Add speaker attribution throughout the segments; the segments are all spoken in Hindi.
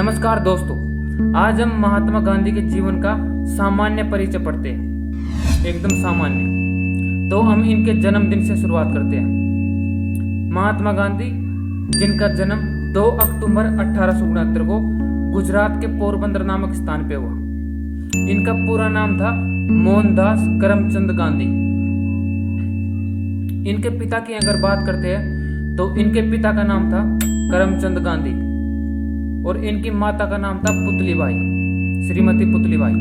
Speaker 1: नमस्कार दोस्तों, आज हम महात्मा गांधी के जीवन का सामान्य परिचय पढ़ते हैं, एकदम सामान्य। तो हम इनके जन्मदिन से शुरुआत करते हैं। महात्मा गांधी, जिनका जन्म 2 अक्टूबर 1869 को गुजरात के पोरबंदर नामक स्थान पे हुआ। इनका पूरा नाम था मोहनदास करमचंद गांधी। इनके पिता की अगर बात करते हैं तो इनके पिता का नाम था करमचंद गांधी और इनकी माता का नाम था पुतलीबाई, श्रीमती पुतलीबाई।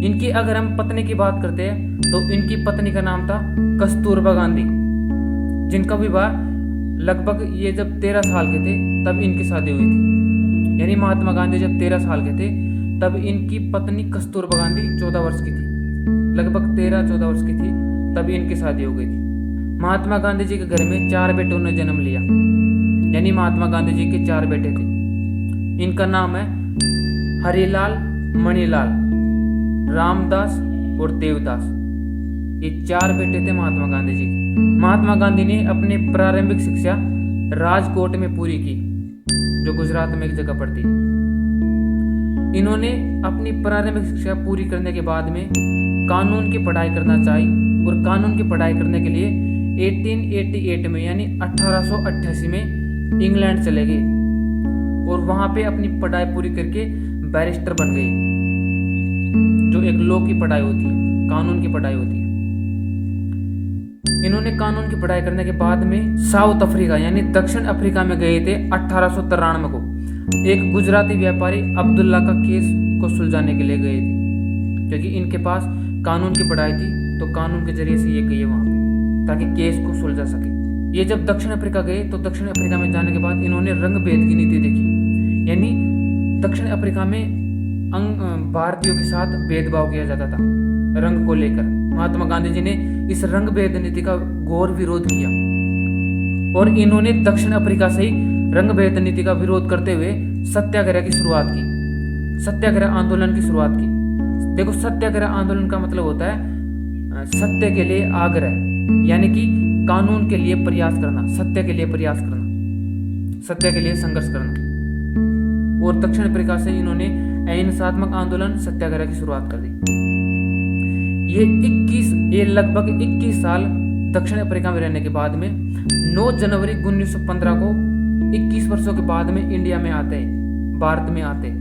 Speaker 1: इनकी अगर हम पत्नी की बात करते हैं तो इनकी पत्नी का नाम था कस्तूरबा गांधी, जिनका विवाह लगभग ये जब 13 साल के थे तब इनकी शादी हुई थी। यानी महात्मा गांधी जब 13 साल के थे तब इनकी पत्नी कस्तूरबा गांधी 14 वर्ष की थी, लगभग 13-14 वर्ष की थी तब इनकी शादी हो गई थी। महात्मा गांधी जी के घर में 4 बेटों ने जन्म लिया, यानी महात्मा गांधी जी के 4 बेटे थे। इनका नाम है हरिलाल, मणिलाल, रामदास और देवदास। ये 4 बेटे थे महात्मा गांधी जी के। महात्मा गांधी ने अपनी प्रारंभिक शिक्षा राजकोट में पूरी की, जो गुजरात में एक जगह पड़ती है। इन्होंने अपनी प्रारंभिक शिक्षा पूरी करने के बाद में कानून की पढ़ाई करना चाही और कानून की पढ़ाई करने के लिए 1888 में यानी 1888 में इंग्लैंड चले गए और वहां पे अपनी पढ़ाई पूरी करके बैरिस्टर बन गए, जो एक लॉ की पढ़ाई होती है, कानून की पढ़ाई होती है। इन्होंने कानून की पढ़ाई करने के बाद में साउथ अफ्रीका यानी दक्षिण अफ्रीका में गए थे 1893 को। एक गुजराती व्यापारी अब्दुल्ला का केस को सुलझाने के लिए गए थे, क्योंकि इनके पास कानून की पढ़ाई थी तो कानून के जरिए से ये गए वहां पे ताकि केस को सुलझा सके। ये जब दक्षिण अफ्रीका गए तो दक्षिण अफ्रीका में जाने के बाद इन्होंने रंग भेद की नीति देखी, यानी दक्षिण अफ्रीका में भारतीयों के साथ भेदभाव किया जाता था रंग को लेकर। महात्मा गांधी जी ने इस रंग भेद नीति का घोर विरोध किया और इन्होंने दक्षिण अफ्रीका से ही रंग भेद नीति का विरोध करते हुए सत्याग्रह की शुरुआत की, सत्याग्रह आंदोलन की शुरुआत की। देखो, सत्याग्रह आंदोलन का मतलब होता है सत्य के लिए आग्रह, यानी कि कानून के लिए प्रयास करना, सत्य के लिए प्रयास करना, सत्य के लिए संघर्ष करना। और दक्षिण अफ्रीका से इन्होंने अहिंसात्मक आंदोलन सत्याग्रह की शुरुआत कर दी। ये लगभग 21 साल दक्षिण अफ्रीका में रहने के बाद में 9 जनवरी 1915 को 21 वर्षों के बाद में इंडिया में आते हैं, भारत में आते हैं।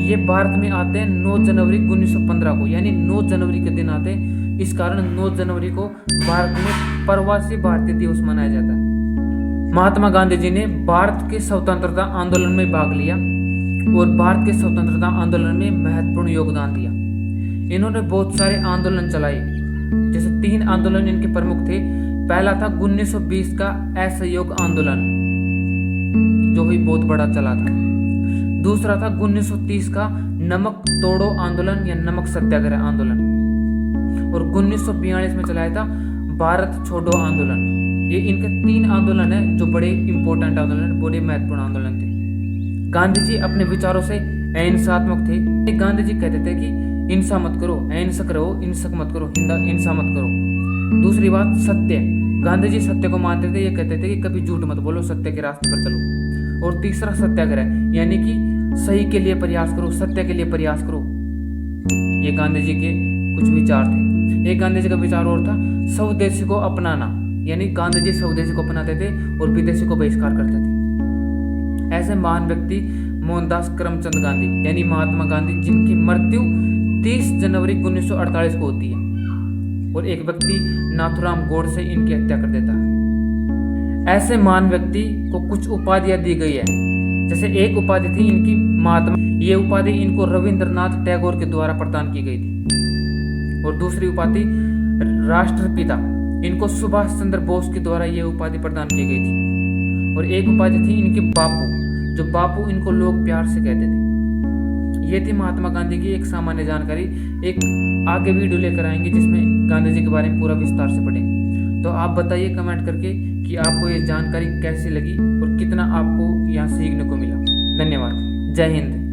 Speaker 1: ये भारत में आते हैं 9 जनवरी 1915 को, यानी 9 जनवरी के दिन आते हैं। इस कारण 9 जनवरी को भारत में प्रवासी भारतीय दिवस मनाया जाता है। महात्मा गांधी जी ने भारत के स्वतंत्रता आंदोलन में भाग लिया और भारत के स्वतंत्रता आंदोलन में महत्वपूर्ण योगदान दिया। इन्होंने बहुत सारे आंदोलन चलाए, जैसे 3 आंदोलन इनके प्रमुख थे। पहला था 1920 का असहयोग आंदोलन, जो ही बहुत बड़ा चला था। दूसरा था 1930 का नमक तोड़ो आंदोलन या नमक सत्याग्रह आंदोलन, और 1942 में चलाया था भारत छोड़ो आंदोलन। ये इनके 3 आंदोलन है जो बड़े इंपॉर्टेंट आंदोलन, बड़े महत्वपूर्ण आंदोलन थे। गांधी जी अपने विचारों से अहिंसात्मक थे। गांधी जी कहते थे कि हिंसा मत करो, अहिंसक रहो, हिंसक मत करो, हिंसा मत करो। दूसरी बात सत्य, गांधी जी सत्य को मानते थे। ये कहते थे कि कभी झूठ मत बोलो, सत्य के रास्ते पर चलो। और तीसरा सत्याग्रह, यानी कि सही के लिए प्रयास करो, सत्य के लिए प्रयास करो। ये गांधी जी के कुछ विचार थे। एक गांधी जी का विचार और था स्वदेशी को अपनाना, यानी गांधी जी स्वदेशी को अपनाते थे और विदेशी को बहिष्कार करते थे। ऐसे महान व्यक्ति मोहनदास करमचंद गांधी यानी महात्मा गांधी, जिनकी मृत्यु 30 जनवरी 1948 को होती है और एक व्यक्ति नाथुराम गोडसे इनकी हत्या कर देता है। ऐसे महान व्यक्ति को कुछ उपाधियां दी गई है, जैसे एक उपाधि थी इनकी महात्मा। ये उपाधि इनको रविंद्रनाथ टैगोर के द्वारा प्रदान की गई थी। और दूसरी उपाधि राष्ट्रपिता, इनको सुभाष चंद्र बोस के द्वारा ये उपाधि प्रदान की गई थी। और एक उपाधि थी इनके बापू, जो बापू इनको लोग प्यार से कहते थे। ये थी महात्मा गांधी की एक सामान्य जानकारी। एक आगे वीडियो लेकर आएंगे जिसमें गांधी जी के बारे में पूरा विस्तार से पढ़ेंगे। तो आप बताइए कमेंट करके कि आपको ये जानकारी कैसी लगी और कितना आपको यहाँ सीखने को मिला। धन्यवाद। जय हिंद।